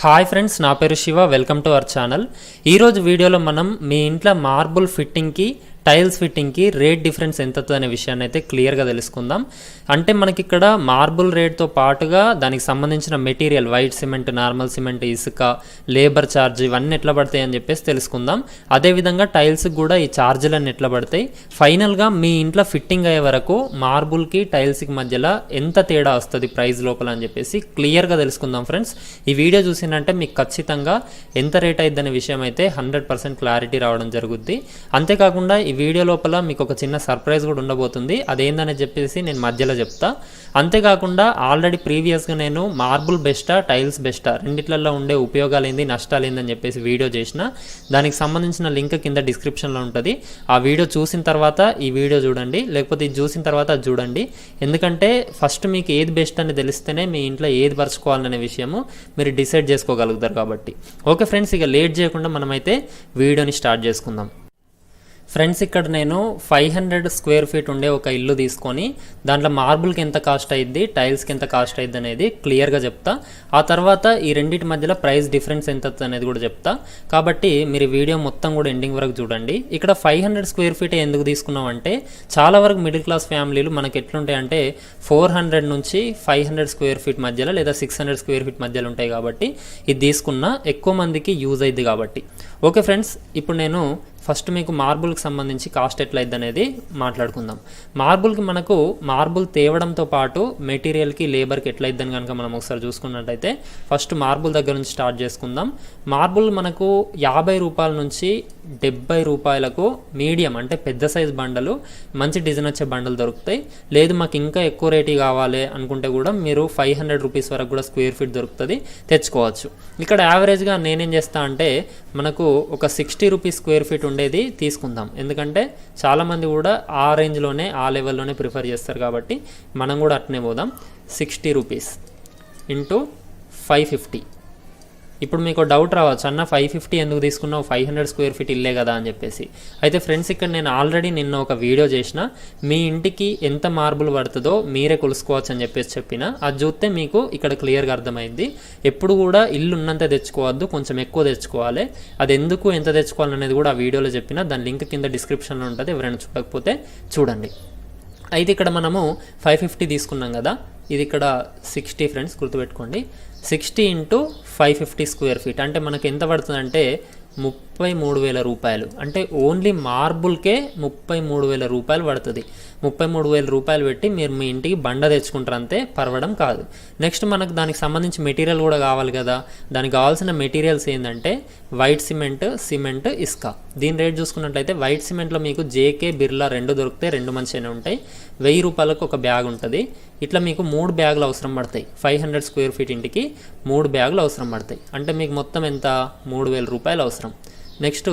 Hi friends, నా పేరు Shiva. Welcome to our channel. ఈరోజు వీడియోలో మనం మీ ఇంట్లో మార్బుల్ ఫిట్టింగ్కి టైల్స్ ఫిట్టింగ్కి రేట్ డిఫరెన్స్ ఎంత అనే విషయాన్ని అయితే క్లియర్గా తెలుసుకుందాం. అంటే మనకి ఇక్కడ మార్బుల్ రేట్తో పాటుగా దానికి సంబంధించిన material, white cement, normal cement, ఇసుక, లేబర్ ఛార్జ్ ఇవన్నీ ఎట్లా పడతాయి అని చెప్పేసి తెలుసుకుందాం. అదేవిధంగా టైల్స్కి కూడా ఈ ఛార్జీలన్నీ ఎట్లా పడతాయి, ఫైనల్గా మీ ఇంట్లో ఫిట్టింగ్ అయ్యే వరకు మార్బుల్కి టైల్స్కి మధ్యలో ఎంత తేడా వస్తుంది ప్రైస్ లోపల అని చెప్పేసి క్లియర్గా తెలుసుకుందాం. ఫ్రెండ్స్, ఈ వీడియో చూసినంటే మీకు ఖచ్చితంగా ఎంత రేట్ అయిద్దనే విషయం అయితే 100% క్లారిటీ రావడం జరుగుద్ది. అంతేకాకుండా ఈ వీడియో లోపల మీకు ఒక చిన్న సర్ప్రైజ్ కూడా ఉండబోతుంది. అదేందని చెప్పేసి నేను మధ్యలో చెప్తా. అంతేకాకుండా ఆల్రెడీ ప్రీవియస్గా నేను మార్బుల్ బెస్టా, టైల్స్ బెస్టా, రెండిట్లలో ఉండే ఉపయోగాలు ఏంది, నష్టాలు ఏందని చెప్పేసి వీడియో చేసిన. దానికి సంబంధించిన లింక్ కింద డిస్క్రిప్షన్లో ఉంటుంది. ఆ వీడియో చూసిన తర్వాత ఈ వీడియో చూడండి, లేకపోతే ఇది చూసిన తర్వాత అది చూడండి. ఎందుకంటే ఫస్ట్ మీకు ఏది బెస్ట్ అని తెలిస్తేనే మీ ఇంట్లో ఏది పరుచుకోవాలనే విషయము మీరు డిసైడ్ చేసుకోగలుగుతారు కాబట్టి. ఓకే ఫ్రెండ్స్, ఇక లేట్ చేయకుండా మనమైతే వీడియోని స్టార్ట్ చేసుకుందాం. ఫ్రెండ్స్, ఇక్కడ నేను 500 స్క్వేర్ ఫీట్ ఉండే ఒక ఇల్లు తీసుకొని దాంట్లో మార్బుల్కి ఎంత కాస్ట్ అయ్యిద్ది, టైల్స్కి ఎంత కాస్ట్ అయ్యిద్ది అనేది క్లియర్గా చెప్తా. ఆ తర్వాత ఈ రెండింటి మధ్యలో ప్రైస్ డిఫరెన్స్ ఎంత అనేది కూడా చెప్తా. కాబట్టి మీరు వీడియో మొత్తం కూడా ఎండింగ్ వరకు చూడండి. ఇక్కడ 500 స్క్వేర్ ఫీట్ ఎందుకు తీసుకున్నాం అంటే, చాలా వరకు మిడిల్ క్లాస్ ఫ్యామిలీలు మనకి ఎట్లుంటాయంటే 400 నుంచి 500 స్క్వేర్ ఫీట్ మధ్యలో లేదా 600 స్క్వేర్ ఫీట్ మధ్యలో ఉంటాయి. కాబట్టి ఇది తీసుకున్న ఎక్కువ మందికి యూజ్ అయ్యిద్ది కాబట్టి. ఓకే ఫ్రెండ్స్, ఇప్పుడు నేను ఫస్ట్ మీకు మార్బుల్కి సంబంధించి కాస్ట్ ఎట్లా అయింది అనేది మాట్లాడుకుందాం. మార్బుల్కి మనకు మార్బుల్ తేవడంతో పాటు మెటీరియల్కి, లేబర్కి ఎట్లా అయిద్దని కనుక మనం ఒకసారి చూసుకున్నట్టయితే ఫస్ట్ మార్బుల్ దగ్గర నుంచి స్టార్ట్ చేసుకుందాం. మార్బుల్ మనకు 50 రూపాయల నుంచి 70 రూపాయలకు మీడియం అంటే పెద్ద సైజ్ బండలు, మంచి డిజైన్ వచ్చే బండలు దొరుకుతాయి. లేదు మాకు ఇంకా ఎక్కువ రేటు కావాలి అనుకుంటే కూడా మీరు 500 రూపీస్ వరకు కూడా స్క్వేర్ ఫీట్ దొరుకుతుంది, తెచ్చుకోవచ్చు. ఇక్కడ యావరేజ్గా నేనేం చేస్తా అంటే మనకు ఒక 60 రూపీస్ స్క్వేర్ ఫీట్ ఉండేది తీసుకుందాం. ఎందుకంటే చాలామంది కూడా ఆ రేంజ్లోనే, ఆ లెవెల్లోనే ప్రిఫర్ చేస్తారు కాబట్టి మనం కూడా అట్నే పోదాం. 60 రూపీస్ ఇంటూ 550. ఇప్పుడు మీకు డౌట్ రావచ్చు, అన్న 550 ఎందుకు తీసుకున్నావు, 500 స్క్వేర్ ఫీట్ ఇల్లే కదా అని చెప్పేసి. అయితే ఫ్రెండ్స్, ఇక్కడ నేను ఆల్రెడీ నిన్న ఒక వీడియో చేసిన, మీ ఇంటికి ఎంత మార్బుల్ పడుతుందో మీరే కొలుసుకోవచ్చు అని చెప్పేసి చెప్పిన. అది చూస్తే మీకు ఇక్కడ క్లియర్గా అర్థమైంది. ఎప్పుడు కూడా ఇల్లు ఉన్నంత తెచ్చుకోవద్దు, కొంచెం ఎక్కువ తెచ్చుకోవాలి. అది ఎందుకు, ఎంత తెచ్చుకోవాలనేది కూడా ఆ వీడియోలో చెప్పిన. దాని లింక్ కింద డిస్క్రిప్షన్లో ఉంటుంది, ఎవరైనా చూడకపోతే చూడండి. అయితే ఇక్కడ మనము 550 తీసుకున్నాం కదా, ఇది ఇక్కడ 60 ఫ్రెండ్స్ గుర్తుపెట్టుకోండి. 60 ఇంటూ 550 స్క్వేర్ ఫీట్ అంటే మనకు ఎంత పడుతుందంటే 33,000 రూపాయలు. అంటే ఓన్లీ మార్బుల్కే 33,000 రూపాయలు పడుతుంది. 33,000 రూపాయలు పెట్టి మీరు మీ ఇంటికి బండ తెచ్చుకుంటారు, అంతే, పర్వడం కాదు. నెక్స్ట్ మనకు దానికి సంబంధించి మెటీరియల్ కూడా కావాలి కదా. దానికి కావాల్సిన మెటీరియల్స్ ఏంటంటే వైట్ సిమెంట్, సిమెంట్, ఇసుక. దీని రేట్ చూసుకున్నట్లయితే వైట్ సిమెంట్లో మీకు జేకే, బిర్లా రెండు దొరుకుతాయి, రెండు మంచిగానే ఉంటాయి. 1000 రూపాయలకు ఒక బ్యాగ్ ఉంటుంది. ఇట్లా మీకు 3 బ్యాగులు అవసరం పడతాయి. 500 స్క్వేర్ ఫీట్ ఇంటికి 3 బ్యాగులు అవసరం పడతాయి. అంటే మీకు మొత్తం ఎంత, 3,000 రూపాయలు అవసరం. నెక్స్ట్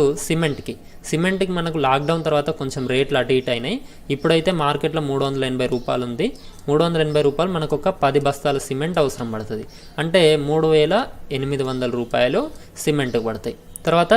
సిమెంట్కి మనకు లాక్డౌన్ తర్వాత కొంచెం రేట్లు అటు ఇటు అయినాయి. ఇప్పుడైతే మార్కెట్లో 380 రూపాయలు ఉంది. 380 రూపాయలు మనకు ఒక 10 బస్తాల సిమెంట్ అవసరం పడుతుంది. అంటే 3,800 రూపాయలు సిమెంట్కి పడతాయి. తర్వాత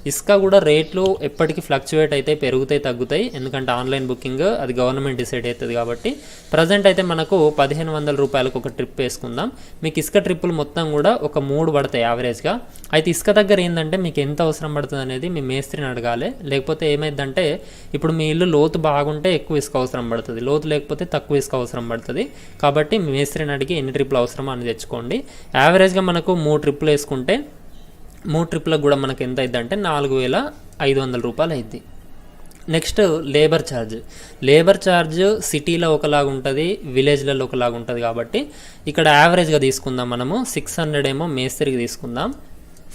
ఇసుక కూడా రేట్లు ఎప్పటికీ ఫ్లక్చువేట్ అయితే, పెరుగుతాయి, తగ్గుతాయి. ఎందుకంటే ఆన్లైన్ బుకింగ్ అది గవర్నమెంట్ డిసైడ్ అవుతుంది కాబట్టి. ప్రజెంట్ అయితే మనకు 1,500 రూపాయలకు ఒక ట్రిప్ వేసుకుందాం. మీకు ఇసుక ట్రిప్పులు మొత్తం కూడా ఒక 3 పడతాయి యావరేజ్గా. అయితే ఇసుక దగ్గర ఏంటంటే మీకు ఎంత అవసరం పడుతుంది అనేది మీ మేస్త్రిని అడగాలి. లేకపోతే ఏమైందంటే ఇప్పుడు మీ ఇల్లు లోతు బాగుంటే ఎక్కువ ఇసుక అవసరం పడుతుంది, లోతు లేకపోతే తక్కువ ఇసుక అవసరం పడుతుంది. కాబట్టి మీ మేస్త్రిని అడిగి ఎన్ని ట్రిప్పులు అవసరమో అని తెచ్చుకోండి. యావరేజ్గా మనకు 3 ట్రిప్పులు వేసుకుంటే 3 ట్రిప్పులకు కూడా మనకు ఎంత అయింది అంటే 4,500 రూపాయలు అయింది. నెక్స్ట్ లేబర్ ఛార్జ్ సిటీలో ఒకలాగా ఉంటుంది, విలేజ్లలో ఒకలాగా ఉంటుంది. కాబట్టి ఇక్కడ యావరేజ్గా తీసుకుందాం మనము. 600 ఏమో మేస్త్రికి తీసుకుందాం,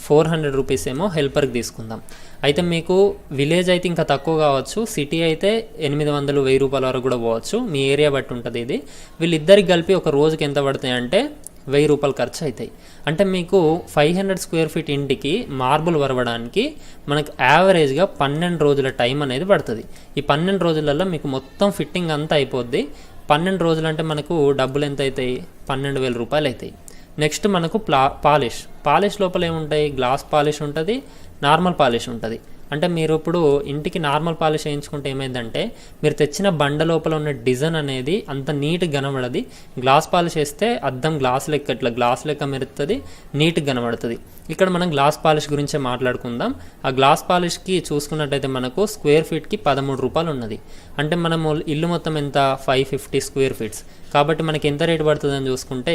400 రూపీస్ ఏమో హెల్పర్కి తీసుకుందాం. అయితే మీకు విలేజ్ అయితే ఇంకా తక్కువ కావచ్చు, సిటీ అయితే 800, 1000 రూపాయల వరకు కూడా పోవచ్చు. మీ ఏరియా బట్టి ఉంటుంది ఇది. వీళ్ళిద్దరికి కలిపి ఒక రోజుకి ఎంత పడుతాయి అంటే 1000 రూపాయలు ఖర్చు అవుతాయి. అంటే మీకు 500 స్క్వేర్ ఫీట్ ఇంటికి మార్బుల్ వరవడానికి మనకు యావరేజ్గా 12 రోజుల టైం అనేది పడుతుంది. ఈ 12 రోజులలో మీకు మొత్తం ఫిట్టింగ్ అంతా అయిపోద్ది. 12 రోజులు అంటే మనకు డబ్బులు ఎంత అవుతాయి, 12,000 రూపాయలు అవుతాయి. నెక్స్ట్ మనకు పాలిష్ లోపల ఏముంటాయి, గ్లాస్ పాలిష్ ఉంటుంది, నార్మల్ పాలిష్ ఉంటుంది. అంటే మీరు ఇప్పుడు ఇంటికి నార్మల్ పాలిష్ వేయించుకుంటే ఏమైందంటే మీరు తెచ్చిన బండ లోపల ఉన్న డిజైన్ అనేది అంత నీట్గా కనబడది. గ్లాస్ పాలిష్ వేస్తే అద్దం గ్లాస్ లెక్క ఇట్లా గ్లాస్ లెక్క మెరుస్తుంది, నీట్గా కనబడుతుంది. ఇక్కడ మనం గ్లాస్ పాలిష్ గురించే మాట్లాడుకుందాం. ఆ గ్లాస్ పాలిష్కి చూసుకున్నట్టయితే మనకు స్క్వేర్ ఫీట్కి 13 రూపాయలు ఉన్నది. అంటే మనము ఇల్లు మొత్తం ఎంత 550 స్క్వేర్ ఫీట్స్ కాబట్టి మనకి ఎంత రేటు పడుతుందని చూసుకుంటే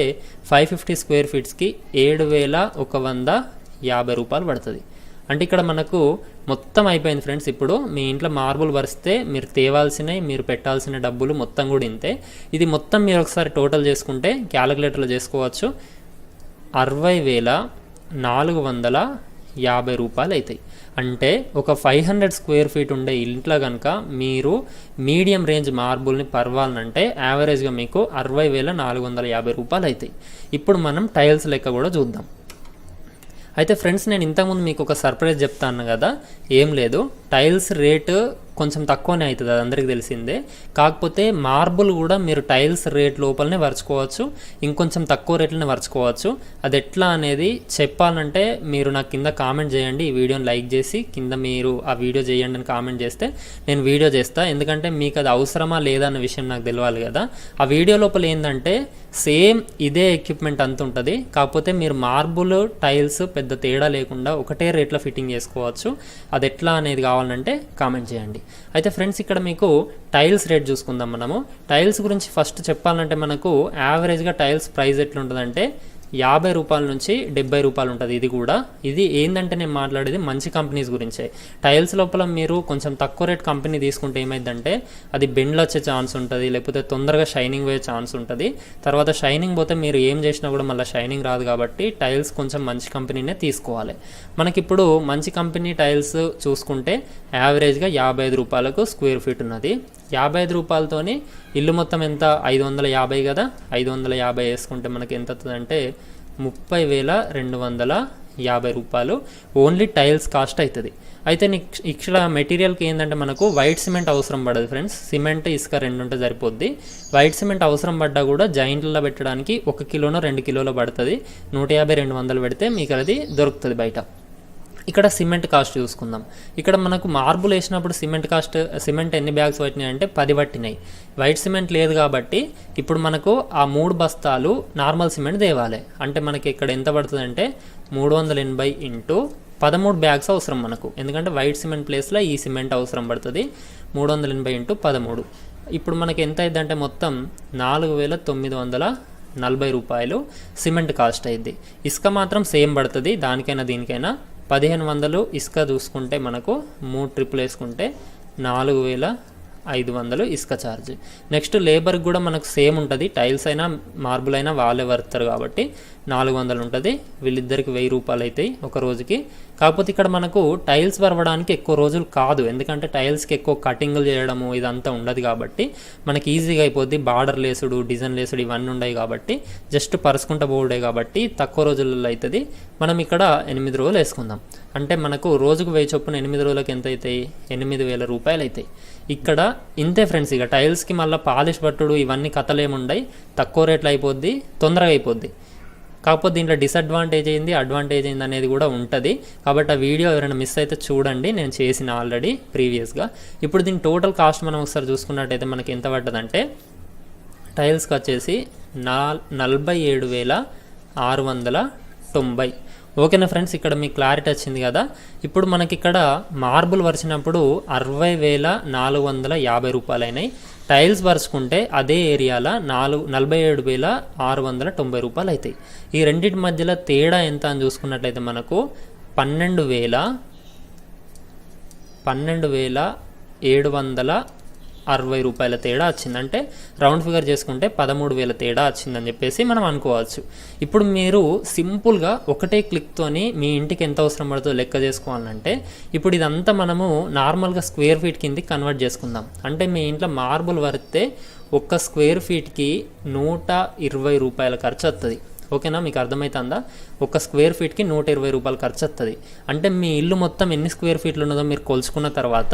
550 స్క్వేర్ ఫీట్స్కి 7,150 రూపాయలు పడుతుంది. అంటే ఇక్కడ మనకు మొత్తం అయిపోయింది ఫ్రెండ్స్. ఇప్పుడు మీ ఇంట్లో మార్బుల్ వరిస్తే మీరు తేవాల్సినవి, మీరు పెట్టాల్సిన డబ్బులు మొత్తం కూడా ఇంతే. ఇది మొత్తం మీరు ఒకసారి టోటల్ చేసుకుంటే క్యాలిక్యులేటర్లో చేసుకోవచ్చు, 60,450 రూపాయలు అవుతాయి. అంటే ఒక 500 స్క్వేర్ ఫీట్ ఉండే ఇంట్లో కనుక మీరు మీడియం రేంజ్ మార్బుల్ని పర్వాలంటే యావరేజ్గా మీకు 60,450 రూపాయలు అవుతాయి. ఇప్పుడు మనం టైల్స్ లెక్క కూడా చూద్దాం. అయితే ఫ్రెండ్స్ నేను ఇంతకుముందు మీకు ఒక సర్ప్రైజ్ చెప్తాను కదా, ఏం లేదు, టైల్స్ రేటు కొంచెం తక్కువనే అవుతుంది, అది అందరికీ తెలిసిందే. కాకపోతే మార్బుల్ కూడా మీరు టైల్స్ రేట్ లోపలనే వరుచుకోవచ్చు, ఇంకొంచెం తక్కువ రేట్లనే వరుచుకోవచ్చు. అది ఎట్లా అనేది చెప్పాలంటే మీరు నాకు కింద కామెంట్ చేయండి, ఈ వీడియోని లైక్ చేసి కింద మీరు ఆ వీడియో చేయండి అని కామెంట్ చేస్తే నేను వీడియో చేస్తాను. ఎందుకంటే మీకు అది అవసరమా లేదా అన్న విషయం నాకు తెలియాలి కదా. ఆ వీడియో లోపల ఏంటంటే సేమ్ ఇదే ఎక్విప్మెంట్ అంత ఉంటుంది, కాకపోతే మీరు మార్బుల్ టైల్స్ పెద్ద తేడా లేకుండా ఒకటే రేట్లో ఫిట్టింగ్ చేసుకోవచ్చు. అది ఎట్లా అనేది కావాలంటే కామెంట్ చేయండి. అయితే ఫ్రెండ్స్ ఇక్కడ మీకు టైల్స్ రేట్ చూసుకుందాం. మనము టైల్స్ గురించి ఫస్ట్ చెప్పాలంటే మనకు యావరేజ్గా టైల్స్ ప్రైస్ ఎట్లుంటుందంటే 50 రూపాయల నుంచి 70 రూపాయలు ఉంటుంది. ఇది ఏంటంటే నేను మాట్లాడేది మంచి కంపెనీస్ గురించే. టైల్స్ లోపల మీరు కొంచెం తక్కువ రేట్ కంపెనీ తీసుకుంటే ఏమైందంటే అది బెండ్లు వచ్చే ఛాన్స్ ఉంటుంది, లేకపోతే తొందరగా షైనింగ్ పోయే ఛాన్స్ ఉంటుంది. తర్వాత షైనింగ్ పోతే మీరు ఏం చేసినా కూడా మళ్ళీ షైనింగ్ రాదు. కాబట్టి టైల్స్ కొంచెం మంచి కంపెనీనే తీసుకోవాలి. మనకిప్పుడు మంచి కంపెనీ టైల్స్ చూసుకుంటే యావరేజ్గా 55 రూపాయలకు స్క్వేర్ ఫీట్ ఉన్నది. 55 రూపాయలతోని ఇల్లు మొత్తం ఎంత 550 కదా, 550 వేసుకుంటే మనకి ఎంత అవుతుందంటే 30,250 రూపాయలు ఓన్లీ టైల్స్ కాస్ట్ అవుతుంది. అయితే ఇక్కడ మెటీరియల్కి ఏంటంటే మనకు వైట్ సిమెంట్ అవసరం పడదు ఫ్రెండ్స్, సిమెంట్ ఇసుక 2 ఉంటే సరిపోద్ది. వైట్ సిమెంట్ అవసరం పడ్డా కూడా జాయింట్లలో పెట్టడానికి 1 కిలోనో 2 కిలోలో పడుతుంది. 150-200 పెడితే మీకు అది దొరుకుతుంది బయట. ఇక్కడ సిమెంట్ కాస్ట్ చూసుకుందాం. ఇక్కడ మనకు మార్బుల్ వేసినప్పుడు సిమెంట్ ఎన్ని బ్యాగ్స్ పట్టినాయి అంటే 10 పట్టినాయి. వైట్ సిమెంట్ లేదు కాబట్టి ఇప్పుడు మనకు ఆ 3 బస్తాలు నార్మల్ సిమెంట్ తేవాలి. అంటే మనకి ఇక్కడ ఎంత పడుతుంది అంటే 380 ఇంటూ 13 బ్యాగ్స్ అవసరం మనకు, ఎందుకంటే వైట్ సిమెంట్ ప్లేస్లో ఈ సిమెంట్ అవసరం పడుతుంది. 380 ఇంటూ 13 ఇప్పుడు మనకి ఎంత అయింది అంటే మొత్తం 4,940 రూపాయలు సిమెంట్ కాస్ట్ అయింది. ఇసుక మాత్రం సేమ్ పడుతుంది, దానికైనా దీనికైనా 1,500 ఇసుక చూసుకుంటే మనకు 3 ట్రిప్పులు వేసుకుంటే 4,500 ఇసుక ఛార్జ్. నెక్స్ట్ లేబర్కి కూడా మనకు సేమ్ ఉంటుంది, టైల్స్ అయినా మార్బుల్ అయినా వాళ్ళే వర్తారు కాబట్టి 400 ఉంటుంది. వీళ్ళిద్దరికి 1000 రూపాయలు అవుతాయి ఒక రోజుకి. కాకపోతే ఇక్కడ మనకు టైల్స్ వరవడానికి ఎక్కువ రోజులు కాదు, ఎందుకంటే టైల్స్కి ఎక్కువ కటింగ్లు చేయడము ఇదంతా ఉండదు కాబట్టి మనకి ఈజీగా అయిపోద్ది. బార్డర్ లేసుడు, డిజైన్ లేసుడు ఇవన్నీ ఉన్నాయి కాబట్టి జస్ట్ పరుచుకుంటూ పోవడే కాబట్టి తక్కువ రోజులలో అవుతుంది. మనం ఇక్కడ 8 రోజులు వేసుకుందాం. అంటే మనకు రోజుకు 1000 చొప్పున 8 రోజులకు ఎంత అవుతాయి, 8,000 రూపాయలు అవుతాయి. ఇక్కడ ఇంతే ఫ్రెండ్స్. ఇక టైల్స్కి మళ్ళీ పాలిష్ పట్టుడు ఇవన్నీ కథలేముండయి, తక్కువ రేట్లు అయిపోద్ది, తొందరగా అయిపోద్ది. కాకపోతే దీంట్లో డిసడ్వాంటేజ్ అయింది, అడ్వాంటేజ్ అయింది అనేది కూడా ఉంటుంది. కాబట్టి ఆ వీడియో ఎవరైనా మిస్ అయితే చూడండి, నేను చేసిన ఆల్రెడీ ప్రీవియస్గా. ఇప్పుడు దీని టోటల్ కాస్ట్ మనం ఒకసారి చూసుకున్నట్టయితే మనకి ఎంత పడ్డదంటే టైల్స్కి వచ్చేసి 47,690. ఓకేనా ఫ్రెండ్స్, ఇక్కడ మీకు క్లారిటీ వచ్చింది కదా. ఇప్పుడు మనకి ఇక్కడ మార్బుల్ వరిచినప్పుడు 60,450 రూపాయలు అయినాయి. టైల్స్ వరుచుకుంటే అదే ఏరియాలో 47,690 రూపాయలు అవుతాయి. ఈ రెండింటి మధ్యలో తేడా ఎంత అని చూసుకున్నట్లయితే మనకు 12,760 రూపాయల తేడా వచ్చింది. అంటే రౌండ్ ఫిగర్ చేసుకుంటే 13,000 తేడా వచ్చిందని చెప్పేసి మనం అనుకోవచ్చు. ఇప్పుడు మీరు సింపుల్గా ఒకటే క్లిక్తోని మీ ఇంటికి ఎంత అవసరం పడుతుందో లెక్క చేసుకోవాలంటే ఇప్పుడు ఇదంతా మనము నార్మల్గా స్క్వేర్ ఫీట్ కిందకి కన్వర్ట్ చేసుకుందాం. అంటే మీ ఇంట్లో మార్బుల్ వరితే 1 స్క్వేర్ ఫీట్కి 120 రూపాయల ఖర్చు వస్తుంది. ఓకేనా, మీకు అర్థమవుతుందా? 1 స్క్వేర్ ఫీట్కి 120 రూపాయలు ఖర్చు వస్తుంది. అంటే మీ ఇల్లు మొత్తం ఎన్ని స్క్వేర్ ఫీట్లు ఉన్నదో మీరు కొలుచుకున్న తర్వాత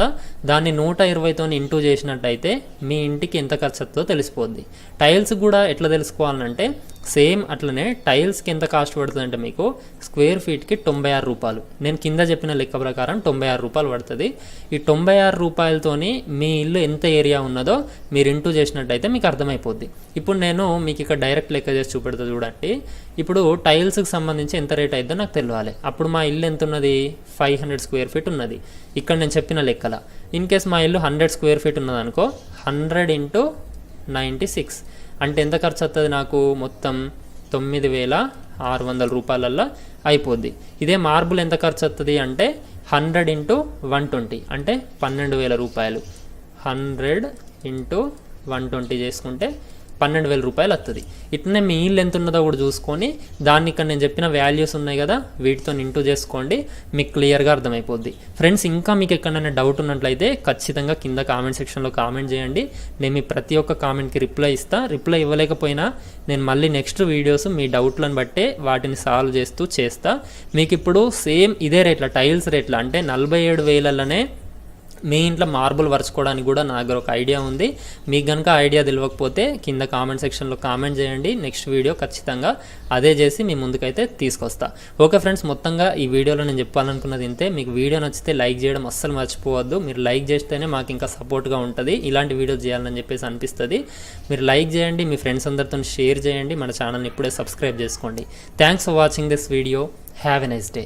దాన్ని 120తో ఇంటూ చేసినట్టయితే మీ ఇంటికి ఎంత ఖర్చు వస్తుందో తెలిసిపోద్ది. టైల్స్ కూడా ఎట్లా తెలుసుకోవాలంటే సేమ్ అట్లనే టైల్స్కి ఎంత కాస్ట్ పడుతుంది అంటే మీకు స్క్వేర్ ఫీట్కి 96 రూపాయలు. నేను కింద చెప్పిన లెక్క ప్రకారం 96 రూపాయలు పడుతుంది. ఈ 96 రూపాయలతోని మీ ఇల్లు ఎంత ఏరియా ఉన్నదో మీరు ఇంటూ చేసినట్టయితే మీకు అర్థమైపోద్ది. ఇప్పుడు నేను మీకు ఇక్కడ డైరెక్ట్ లెక్క చేసి చూపెడతా చూడండి. ఇప్పుడు టైల్స్కి సంబంధించి ఎంత రేట్ అయిద్దో నాకు తెలియాలి. అప్పుడు మా ఇల్లు ఎంత ఉన్నది, 500 స్క్వేర్ ఫీట్ ఉన్నది ఇక్కడ నేను చెప్పిన లెక్కల. ఇన్ కేస్ మా ఇల్లు 100 స్క్వేర్ ఫీట్ ఉన్నది అనుకో, 100 × 96 అంటే ఎంత ఖర్చు వస్తుంది నాకు, మొత్తం 9600 రూపాయలల్లో అయిపోద్ది. ఇదే మార్బుల్ ఎంత ఖర్చు వస్తుంది అంటే 100 × 120 అంటే 12,000 రూపాయలు. 100 × 120 చేసుకుంటే 12,000 రూపాయలు వస్తుంది. ఇట్లనే మీ ఇల్లు ఎంత ఉన్నదో కూడా చూసుకొని దాన్ని ఇక్కడ నేను చెప్పిన వాల్యూస్ ఉన్నాయి కదా వీటితో ఇంటూ చేసుకోండి, మీకు క్లియర్గా అర్థమైపోద్ది. ఫ్రెండ్స్, ఇంకా మీకు ఎక్కడైనా డౌట్ ఉన్నట్లయితే ఖచ్చితంగా కింద కామెంట్ సెక్షన్లో కామెంట్ చేయండి. నేను మీ ప్రతి ఒక్క కామెంట్కి రిప్లై ఇస్తా. రిప్లై ఇవ్వలేకపోయినా నేను మళ్ళీ నెక్స్ట్ వీడియోస్ మీ డౌట్లను బట్టే వాటిని సాల్వ్ చేస్తా. మీకు ఇప్పుడు సేమ్ ఇదే రేట్ల టైల్స్ రేట్ల అంటే 47,000లోనే మీ ఇంట్లో మార్బుల్ పరుచుకోవడానికి కూడా నా దగ్గర ఒక ఐడియా ఉంది. మీకు కనుక ఐడియా తెలియకపోతే కింద కామెంట్ సెక్షన్లో కామెంట్ చేయండి. నెక్స్ట్ వీడియో ఖచ్చితంగా అదే చేసి మీ ముందుకైతే తీసుకొస్తా. ఓకే ఫ్రెండ్స్, మొత్తంగా ఈ వీడియోలో నేను చెప్పాలనుకున్నది ఇంతే. మీకు వీడియో నచ్చితే లైక్ చేయడం అస్సలు మర్చిపోవద్దు. మీరు లైక్ చేస్తేనే మాకు ఇంకా సపోర్ట్గా ఉంటుంది, ఇలాంటి వీడియోస్ చేయాలని చెప్పేసి అనిపిస్తుంది. మీరు లైక్ చేయండి, మీ ఫ్రెండ్స్ అందరితో షేర్ చేయండి, మన ఛానల్ని ఇప్పుడే సబ్స్క్రైబ్ చేసుకోండి. Thanks for watching this video. Have a nice day.